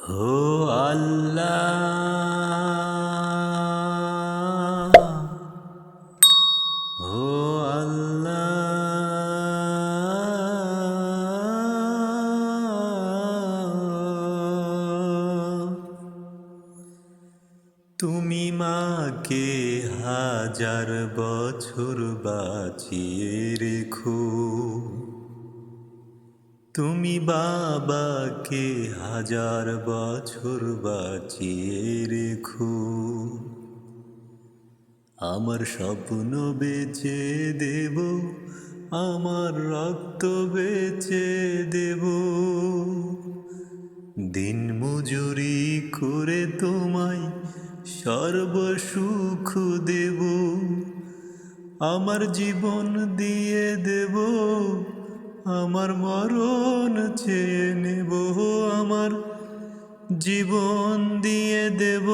হো আল্লাহ, হো আল্লাহ, তুমি মাকে হাজার বছর বাঁচিয়ে রেখো, তুমি বাবাকে হাজার বছর বাঁচিয়ে রেখো। আমার স্বপ্ন বেচে দেব, আমার রক্ত বেচে দেব, দিন মজুরি করে তোমায় সর্বসুখ দেব। আমার জীবন দিয়ে দেব, আমার মরণ চেয়ে নেব। আমার জীবন দিয়ে দেব,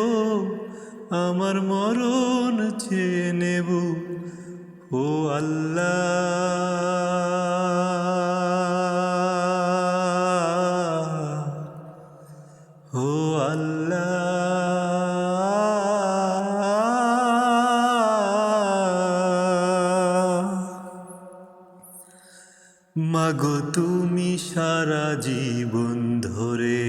আমার মরণ চেয়ে নেব। ও আল্লাহ, ও আল্লাহ, মাগো তুমি সারা জীবন ধরে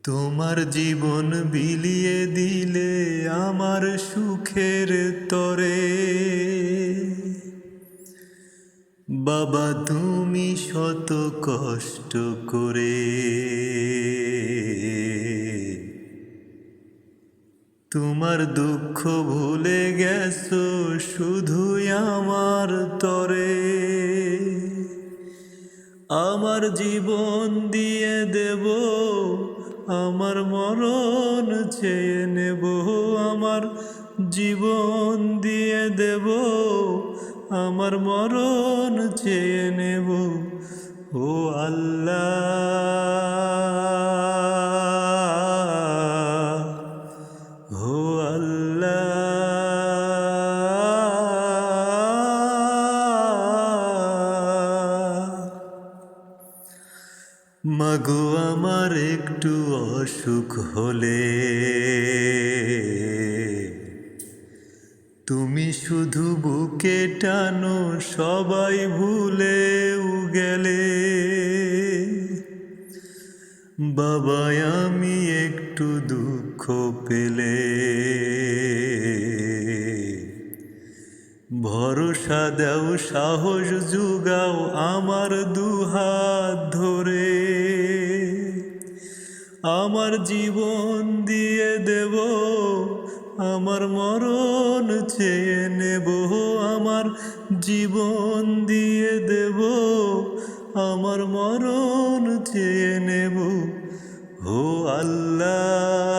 তোমার জীবন বিলিয়ে দিলে আমার সুখের তরে। বাবা তুমি শত কষ্ট করে তোমার দুঃখ ভুলে গেছো শুধুই আমার তরে। আমার জীবন দিয়ে দেব, আমার মরণ চেয়ে নেব। আমার জীবন দিয়ে দেব, আমার মরণ চেয়ে নেব। ও আল্লাহ, ও আল্লাহ, মাগো আমার একটু অসুখ হলে তুমি শুধু বুকে টানো, সবাই ভুলেও গেলে। বাবা আমি একটু দুঃখ পেলে ভরসা দাও, সাহস জুগাও আমার দুহাত ধরে। আমার জীবন দিয়ে দেব, আমার মরণ চেয়ে নেব। আমার জীবন দিয়ে দেব, আমার মরণ চেয়ে নেব। ও আল্লাহ।